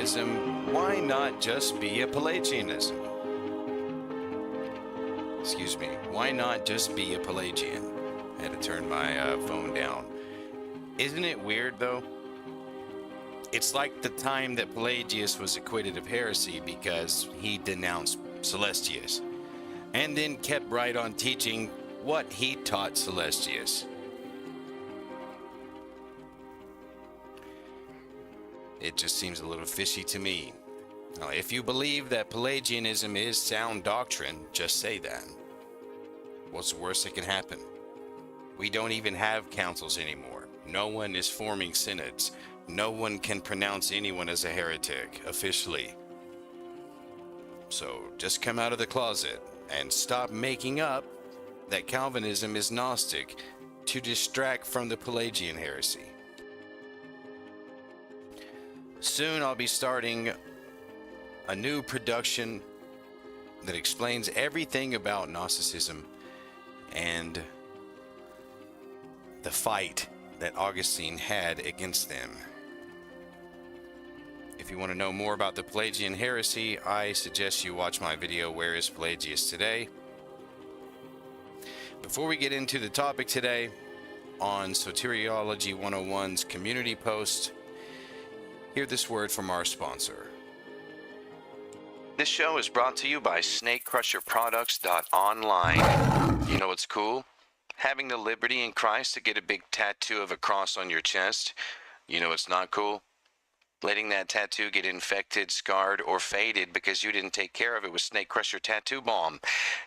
Calvinism, why not just be a Pelagianism? Excuse me, why not just be a Pelagian? I had to turn my phone down. Isn't it weird, though? It's like the time that Pelagius was acquitted of heresy because he denounced Celestius, and then kept right on teaching what he taught Celestius. It just seems a little fishy to me. Now, if you believe that Pelagianism is sound doctrine, just say that. What's the worst that can happen? We don't even have councils anymore. No one is forming synods. No one can pronounce anyone as a heretic officially. So just come out of the closet and stop making up that Calvinism is Gnostic to distract from the Pelagian heresy. Soon I'll be starting a new production that explains everything about Gnosticism and the fight that Augustine had against them. If you want to know more about the Pelagian heresy, I suggest you watch my video, Where is Pelagius Today? Before we get into the topic today, on Soteriology 101's community post, hear this word from our sponsor. This show is brought to you by SnakeCrusherProducts.online. You know what's cool? Having the liberty in Christ to get a big tattoo of a cross on your chest. You know what's not cool? Letting that tattoo get infected, scarred, or faded because you didn't take care of it with Snake Crusher Tattoo Balm.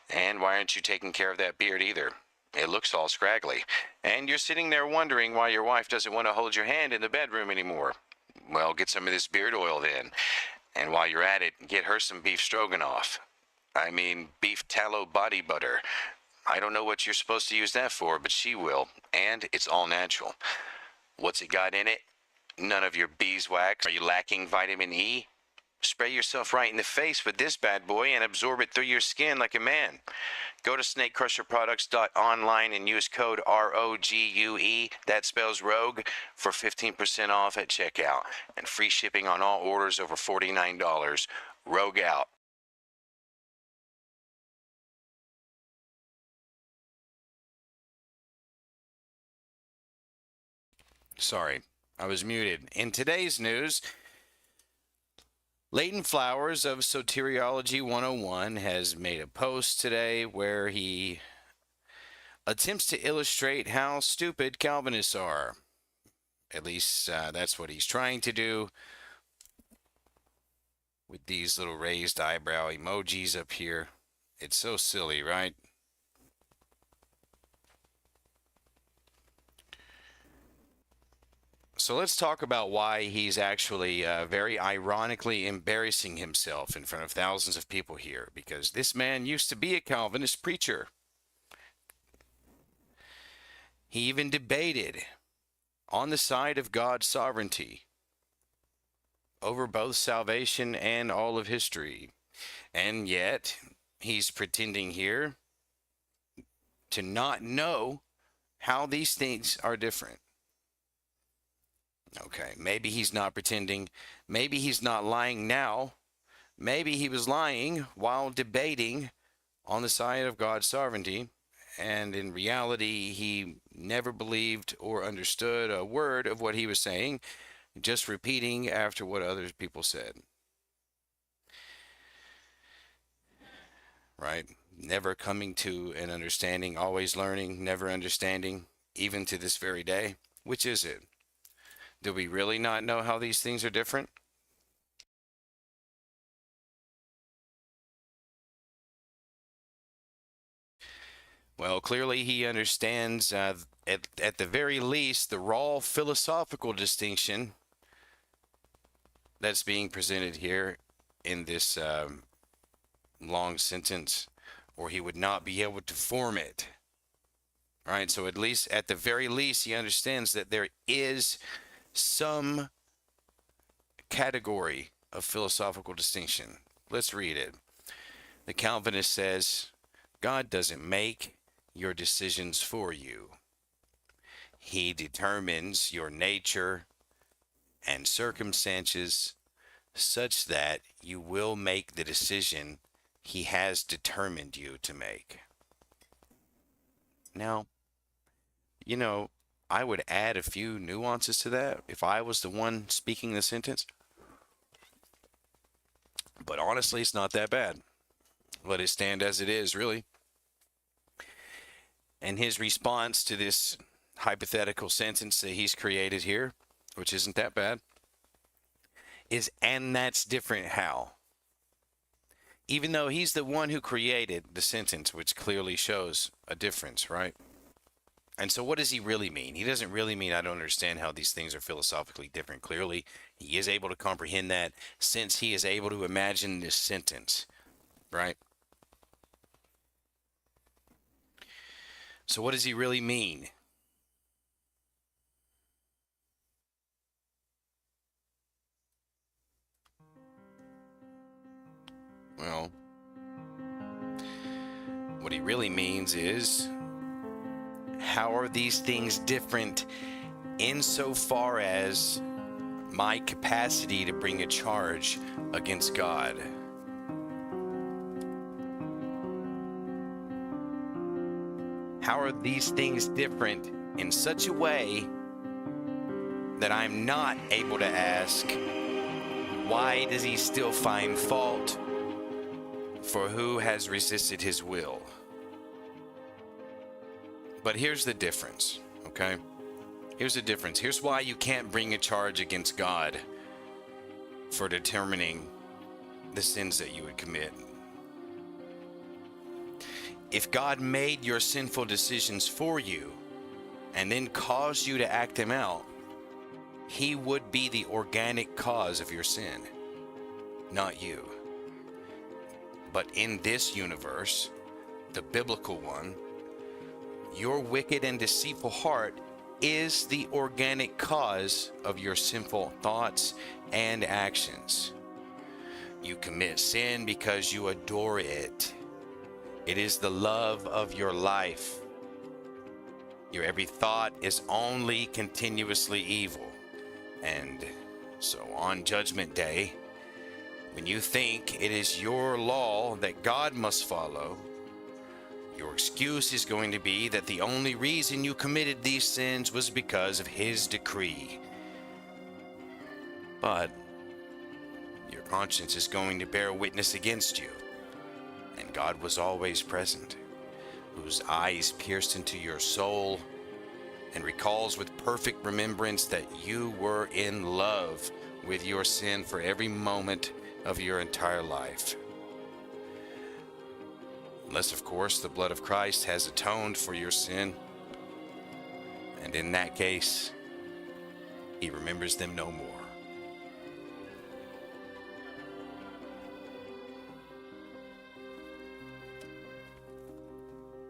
And why aren't you taking care of that beard either? It looks all scraggly. And you're sitting there wondering why your wife doesn't want to hold your hand in the bedroom anymore. Well, get some of this beard oil then. And while you're at it, get her some beef stroganoff. I mean, beef tallow body butter. I don't know what you're supposed to use that for, but she will. And it's all natural. What's it got in it? None of your beeswax. Are you lacking vitamin E? Spray yourself right in the face with this bad boy and absorb it through your skin like a man. Go to SnakeCrusherProducts.online and use code ROGUE, that spells rogue, for 15% off at checkout and free shipping on all orders over $49. Rogue out. Sorry, I was muted. In today's news, Leighton Flowers of Soteriology 101 has made a post today where he attempts to illustrate how stupid Calvinists are. At least that's what he's trying to do with these little raised eyebrow emojis up here. It's so silly, right? So let's talk about why he's actually very ironically embarrassing himself in front of thousands of people here, because this man used to be a Calvinist preacher. He even debated on the side of God's sovereignty over both salvation and all of history. And yet, he's pretending here to not know how these things are different. Okay, maybe he's not pretending. Maybe he's not lying now. Maybe he was lying while debating on the side of God's sovereignty, and in reality, he never believed or understood a word of what he was saying, just repeating after what other people said. Right? Never coming to an understanding, always learning, never understanding, even to this very day. Which is it? Do we really not know how these things are different? Well, clearly he understands, at the very least, the raw philosophical distinction that's being presented here in this long sentence, or he would not be able to form it. All right, so at the very least, he understands that there is some category of philosophical distinction. Let's read it. The Calvinist says, God doesn't make your decisions for you. He determines your nature and circumstances such that you will make the decision he has determined you to make. Now, you know, I would add a few nuances to that if I was the one speaking the sentence. But honestly, it's not that bad. Let it stand as it is, really. And his response to this hypothetical sentence that he's created here, which isn't that bad, is, and that's different how? Even though he's the one who created the sentence, which clearly shows a difference, right? And so what does he really mean? He doesn't really mean I don't understand how these things are philosophically different. Clearly, he is able to comprehend that since he is able to imagine this sentence, right? So what does he really mean? Well, what he really means is, how are these things different insofar as my capacity to bring a charge against God? How are these things different in such a way that I'm not able to ask, why does he still find fault for who has resisted his will? But here's the difference, okay? Here's the difference. Here's why you can't bring a charge against God for determining the sins that you would commit. If God made your sinful decisions for you and then caused you to act them out, he would be the organic cause of your sin, not you. But in this universe, the biblical one, your wicked and deceitful heart is the organic cause of your sinful thoughts and actions. You commit sin because you adore it. It is the love of your life. Your every thought is only continuously evil. And so on Judgment Day, when you think it is your law that God must follow, your excuse is going to be that the only reason you committed these sins was because of his decree. But your conscience is going to bear witness against you. And God was always present, whose eyes pierced into your soul and recalls with perfect remembrance that you were in love with your sin for every moment of your entire life. Unless, of course, the blood of Christ has atoned for your sin. And in that case, he remembers them no more.